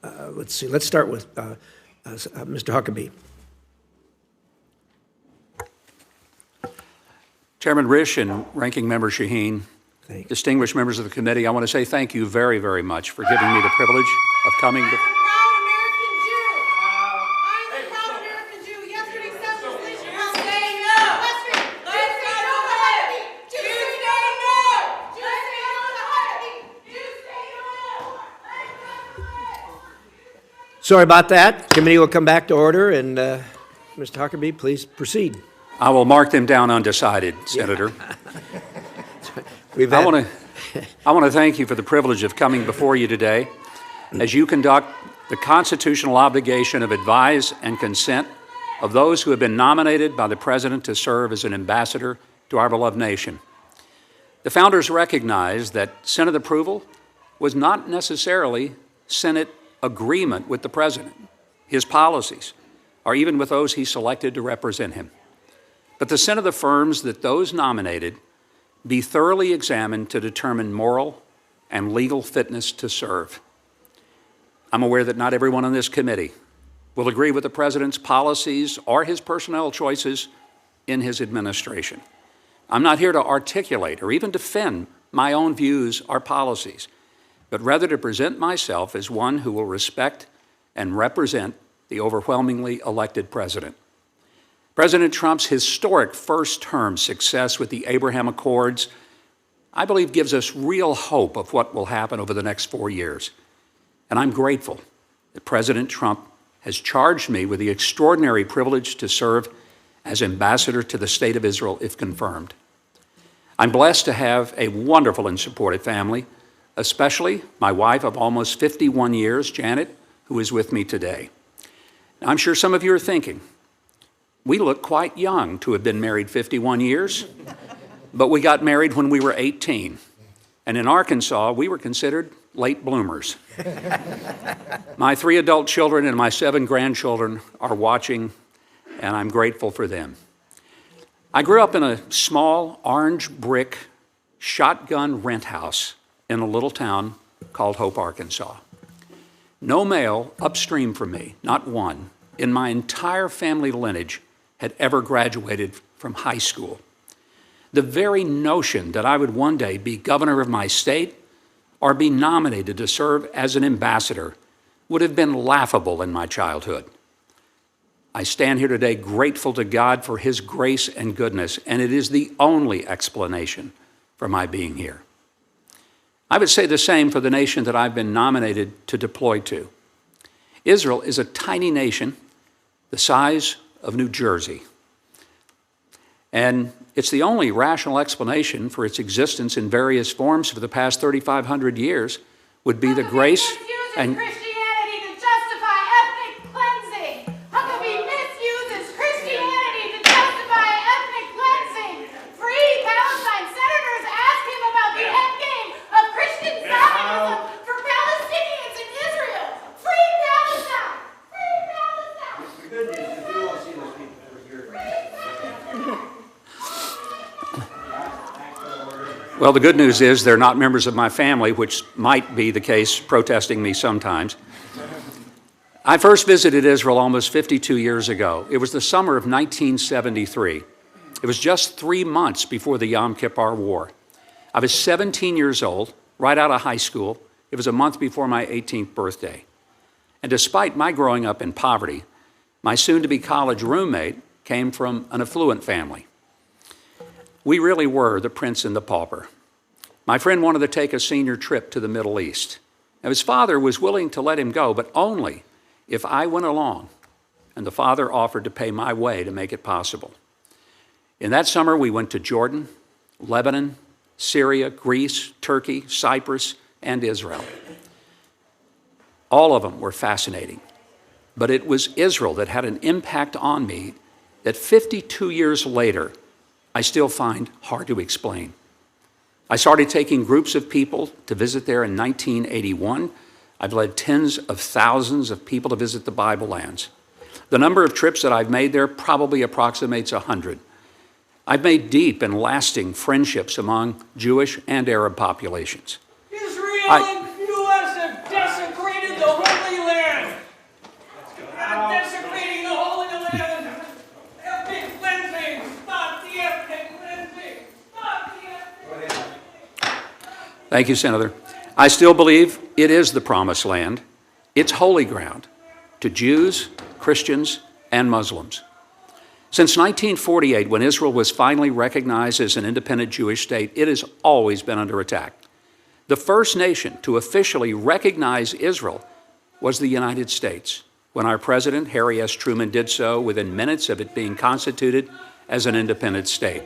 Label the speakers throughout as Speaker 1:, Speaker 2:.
Speaker 1: let's see. Let's start with Mr. Huckabee.
Speaker 2: Chairman Risch and Ranking Member Shaheen, distinguished members of the committee, I want to say thank you very, very much for giving me the privilege of coming to...
Speaker 1: Sorry about that. Committee will come back to order, and Mr. Huckabee, please proceed.
Speaker 2: I will mark them down undecided, Senator. I want to thank you for the privilege of coming before you today as you conduct the constitutional obligation of advise and consent of those who have been nominated by the President to serve as an ambassador to our beloved nation. The founders recognized that Senate approval was not necessarily Senate agreement with the President, his policies, or even with those he selected to represent him. But the Senate affirms that those nominated be thoroughly examined to determine moral and legal fitness to serve. I'm aware that not everyone on this committee will agree with the President's policies or his personnel choices in his administration. I'm not here to articulate or even defend my own views or policies, but rather to present myself as one who will respect and represent the overwhelmingly elected President. President Trump's historic first-term success with the Abraham Accords, I believe, gives us real hope of what will happen over the next 4 years. And I'm grateful that President Trump has charged me with the extraordinary privilege to serve as ambassador to the State of Israel if confirmed. I'm blessed to have a wonderful and supportive family, especially my wife of almost 51 years, Janet, who is with me today. Now, I'm sure some of you are thinking, we look quite young to have been married 51 years, but we got married when we were 18. And in Arkansas, we were considered late bloomers. My 3 adult children and my 7 grandchildren are watching, and I'm grateful for them. I grew up in a small orange brick shotgun rent house in a little town called Hope, Arkansas. No male upstream from me, not one, in my entire family lineage had ever graduated from high school. The very notion that I would one day be governor of my state or be nominated to serve as an ambassador would have been laughable in my childhood. I stand here today grateful to God for his grace and goodness, and it is the only explanation for my being here. I would say the same for the nation that I've been nominated to deploy to. Israel is a tiny nation the size of New Jersey. And it's the only rational explanation for its existence in various forms for the past 3,500 years would be the grace and...
Speaker 3: Christianity to justify ethnic cleansing. Huckabee misuses Christianity to justify ethnic cleansing. Free Palestine. Senators ask him about the endgame of Christian Zionism for Palestinians in Israel. Free Palestine. Free Palestine.
Speaker 4: The good news is we won't see those people ever here.
Speaker 2: Well, the good news is they're not members of my family, which might be the case protesting me sometimes. I first visited Israel almost 52 years ago. It was the summer of 1973. It was just 3 months before the Yom Kippur War. I was 17 years old, right out of high school. It was a month before my 18th birthday. And despite my growing up in poverty, my soon-to-be college roommate came from an affluent family. We really were the prince and the pauper. My friend wanted to take a senior trip to the Middle East. Now, his father was willing to let him go, but only if I went along, and the father offered to pay my way to make it possible. In that summer, we went to Jordan, Lebanon, Syria, Greece, Turkey, Cyprus, and Israel. All of them were fascinating, but it was Israel that had an impact on me that 52 years later, I still find hard to explain. I started taking groups of people to visit there in 1981. I've led tens of thousands of people to visit the Bible lands. The number of trips that I've made there probably approximates 100. I've made deep and lasting friendships among Jewish and Arab populations.
Speaker 5: Israel and the U.S. have desecrated the
Speaker 2: Thank you, Senator. I still believe it is the promised land. It's holy ground to Jews, Christians, and Muslims. Since 1948, when Israel was finally recognized as an independent Jewish state, it has always been under attack. The first nation to officially recognize Israel was the United States, when our President, Harry S. Truman, did so within minutes of it being constituted as an independent state.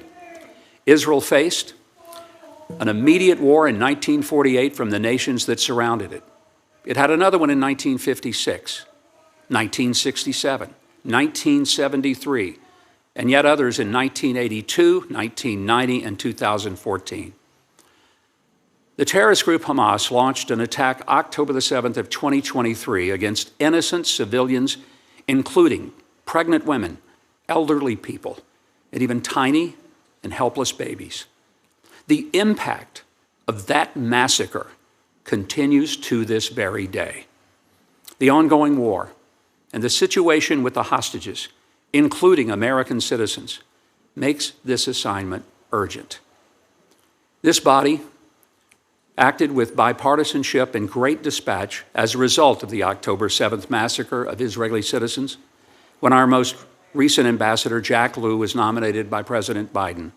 Speaker 2: Israel faced an immediate war in 1948 from the nations that surrounded it. It had another one in 1956, 1967, 1973, and yet others in 1982, 1990, and 2014. The terrorist group Hamas launched an attack October the 7th of 2023 against innocent civilians, including pregnant women, elderly people, and even tiny and helpless babies. The impact of that massacre continues to this very day. The ongoing war and the situation with the hostages, including American citizens, makes this assignment urgent. This body acted with bipartisanship and great dispatch as a result of the October 7th massacre of Israeli citizens, when our most recent ambassador, Jack Lew, was nominated by President Biden.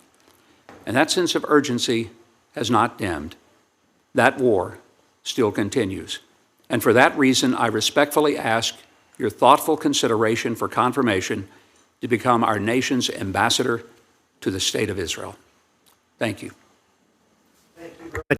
Speaker 2: And that sense of urgency has not dimmed. That war still continues. And for that reason, I respectfully ask your thoughtful consideration for confirmation to become our nation's ambassador to the State of Israel. Thank you.